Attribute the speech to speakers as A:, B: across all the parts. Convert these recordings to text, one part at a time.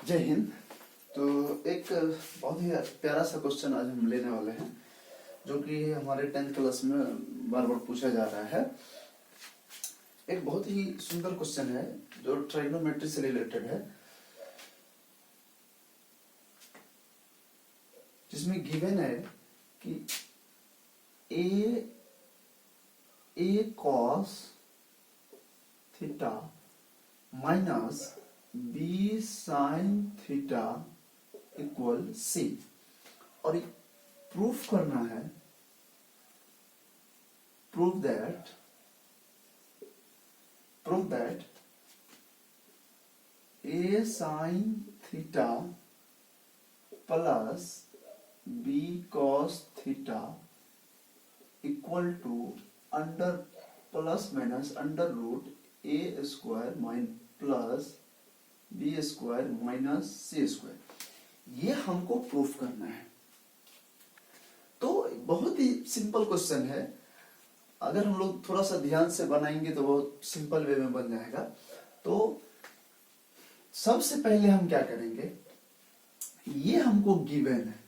A: जय हिंद। तो एक बहुत ही प्यारा सा क्वेश्चन आज हम लेने वाले हैं, जो कि हमारे 10th क्लास में बार बार पूछा जा रहा है। एक बहुत ही सुंदर क्वेश्चन है जो ट्राइगोनोमेट्री से रिलेटेड है, जिसमें गिवन है कि A cos theta minus B sign theta equal C, और प्रूफ करना है, prove that A sign theta plus B cos theta equal to under plus minus under root A square minus plus B square minus C square. ये हमको proof करना है। तो बहुत ही simple question है। अगर हम लोग थोड़ा सा ध्यान से बनाएंगे तो बहुत सिंपल वे में बन जाएगा। तो सबसे पहले हम क्या करेंगे, ये हमको गिवन है,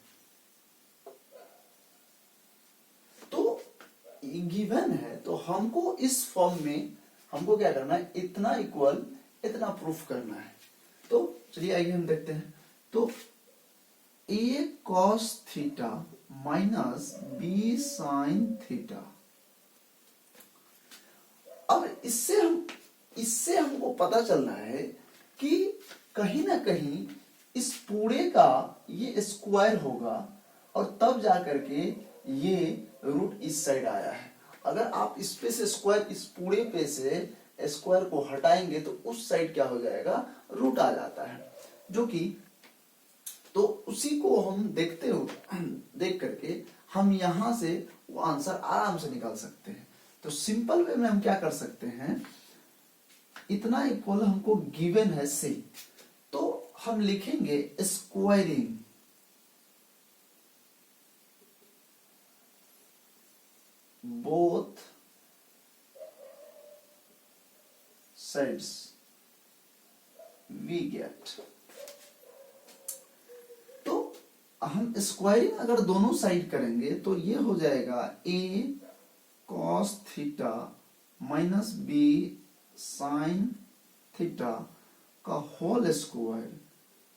A: तो गिवन है तो हमको इस फॉर्म में हमको क्या करना है, इतना इक्वल इतना प्रूफ करना है। तो चलिए आइए हम देखते हैं। तो A cos theta minus B sign theta, अब इससे हमको पता चल रहा है कि कहीं ना कहीं इस पूरे का ये स्क्वायर होगा, और तब जाकर के ये रूट इस साइड आया है। अगर आप इस पे से स्क्वायर, इस पूरे पे से स्क्वायर को हटाएंगे तो उस साइड क्या हो जाएगा, रूट आ जाता है, जो कि तो उसी को हम देख करके हम यहां से वो आंसर आराम से निकाल सकते हैं। तो सिंपल वे में हम क्या कर सकते हैं, इतना इक्वल हमको गिवन है सी, तो हम लिखेंगे squaring both sides we get। तो हम स्क्वायरिंग अगर दोनों साइड करेंगे तो ये हो जाएगा a cos theta minus b sine theta का होल स्क्वायर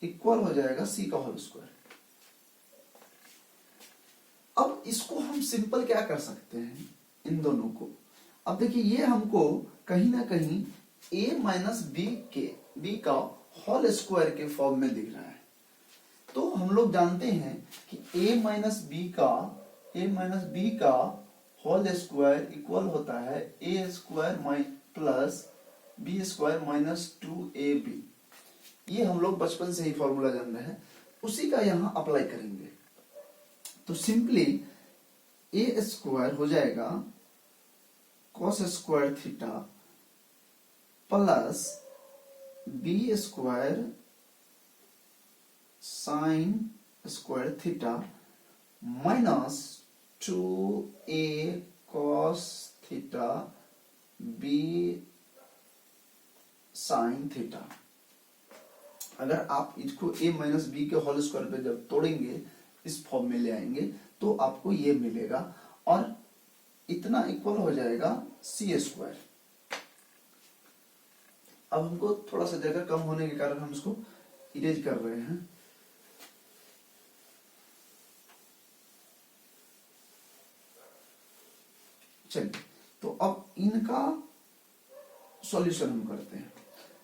A: इक्वल हो जाएगा c का होल स्क्वायर। अब इसको हम सिंपल क्या कर सकते हैं, इन दोनों को। अब देखिए ये हमको कहीं ना कहीं a माइनस बी का होल स्क्वायर के फॉर्म में दिख रहा है। तो हम लोग जानते हैं कि a माइनस बी का होल स्क्वायर इक्वल होता है a square plus B square minus 2ab। ये हम लोग बचपन से ही फॉर्मूला जान रहे हैं, उसी का यहां अप्लाई करेंगे। तो सिंपली a स्क्वायर हो जाएगा cos square theta plus B square sine square theta minus 2a cos theta b sine theta. अगर आप इसको a माइनस बी के होल स्क्वायर पे जब तोड़ेंगे, इस फॉर्म में ले आएंगे, तो आपको ये मिलेगा, और इतना इक्वल हो जाएगा सी स्क्वायर। अब हमको थोड़ा सा जगह कम होने के कारण हम इसको इरेज कर रहे हैं। चलिए, तो अब इनका सॉल्यूशन हम करते हैं।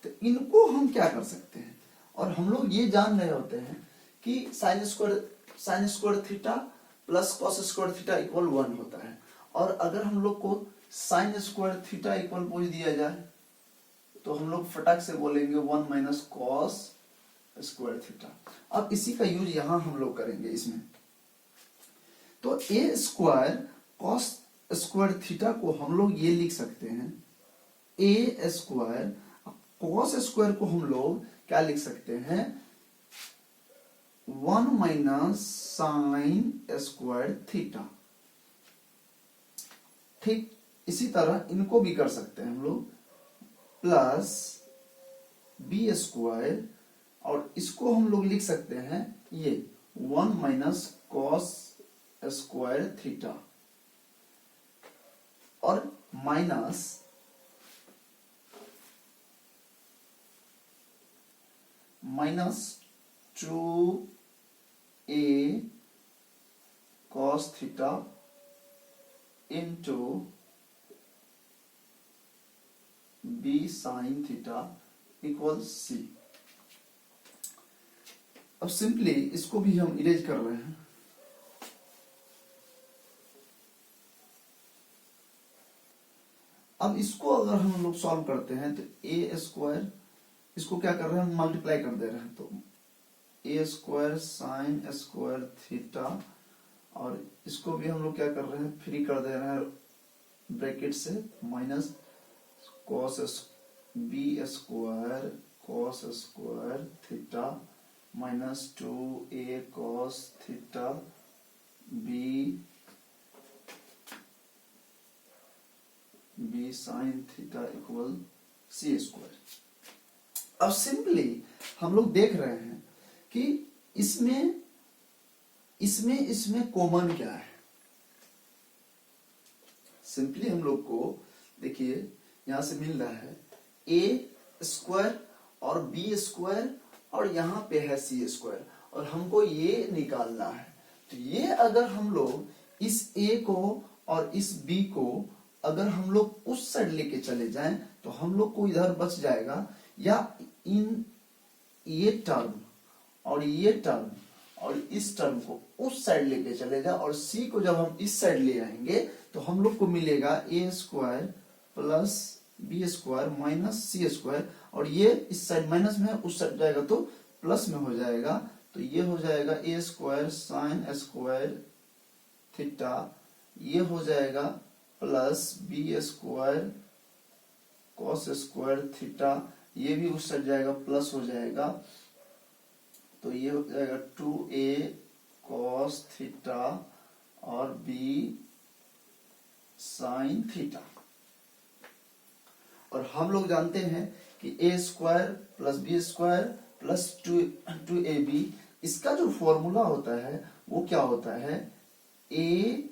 A: तो इनको हम क्या कर सकते हैं, और हम लोग ये जान रहे होते हैं कि sign square theta plus cos square theta equal 1 होता है। और अगर हम लोग को साइन स्क्वायर थीटा इक्वल पूछ दिया जाए तो हम लोग फटाक से बोलेंगे 1 माइनस कॉस स्क्वायर थीटा। अब इसी का यूज यहां हम लोग करेंगे इसमें। तो ए स्क्वायर कॉस स्क्वायर थीटा को हम लोग ये लिख सकते हैं, ए स्क्वायर कॉस स्क्वायर को हम लोग क्या लिख सकते हैं, 1 माइनस साइन स्क्वायर थीटा। ठीक इसी तरह इनको भी कर सकते हैं हम लोग, प्लस बी स्क्वायर और इसको हम लोग लिख सकते हैं ये 1 माइनस कॉस स्क्वायर थीटा और minus 2a cos theta into b sin theta equal c। अब सिंपली इसको भी हम इरेज कर रहे हैं। अब इसको अगर हम लोग सॉल्व करते हैं तो ए स्क्वायर, इसको क्या कर रहे हैं, मल्टीप्लाई कर दे रहे हैं, तो ए स्क्वायर साइन स्क्वायर थीटा, और इसको भी हम लोग क्या कर रहे हैं, फ्री कर दे रहे हैं ब्रैकेट से, minus cos B square cos square theta minus 2a cos theta B sign theta equal C square. अब सिंपली हम लोग देख रहे हैं कि इसमें कॉमन क्या है। सिंपली हम लोग को देखिए यहां से मिल रहा है ए स्क्वायर और बी स्क्वायर और यहां पे है सी स्क्वायर, और हमको ये निकालना है। तो ये अगर हम लोग इस ए को और इस बी को अगर हम लोग उस साइड लेके चले जाएं तो हम लोग को इधर बच जाएगा, या इन ये टर्म और ये टर्म और इस टर्म को उस साइड लेके चले जाए, और सी को जब हम इस साइड ले आएंगे तो हम लोग को मिलेगा A square plus B square minus C square, और ये इस साइड माइनस में है, उस साइड जाएगा तो प्लस में हो जाएगा। तो ये हो जाएगा A square sine square theta, ये हो जाएगा plus B square cos square theta, ये भी उस साइड जाएगा प्लस हो जाएगा, तो ये हो जाएगा 2a कॉस थीटा और b साइन थीटा। और हम लोग जानते हैं कि a square plus B square plus 2ab, इसका जो फॉर्मूला होता है वो क्या होता है, a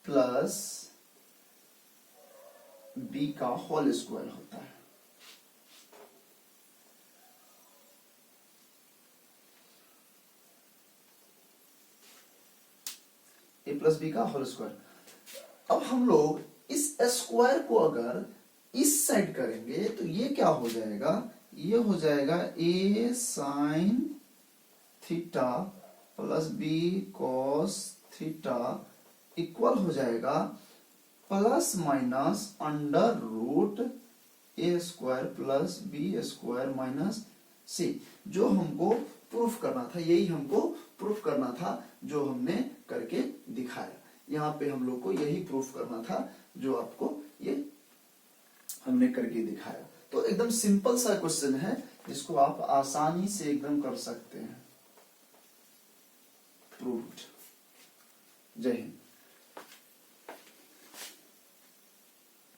A: प्लस b का होल स्क्वायर होता है। ए प्लस बी का होल स्क्वायर। अब हम लोग इस स्क्वायर को अगर इस साइड करेंगे तो ये क्या हो जाएगा, ये हो जाएगा a sign theta plus B cos theta equal हो जाएगा प्लस माइनस अंडर रूट ए square plus B square minus c. जो हमको प्रूफ करना था, यही हमको प्रूफ करना था जो हमने करके दिखाया। यहाँ पे हम लोग को यही प्रूफ करना था जो आपको ये हमने करके दिखाया। तो एकदम सिंपल सा क्वेश्चन है जिसको आप आसानी से एकदम कर सकते हैं। प्रूव्ड। जय हिंद।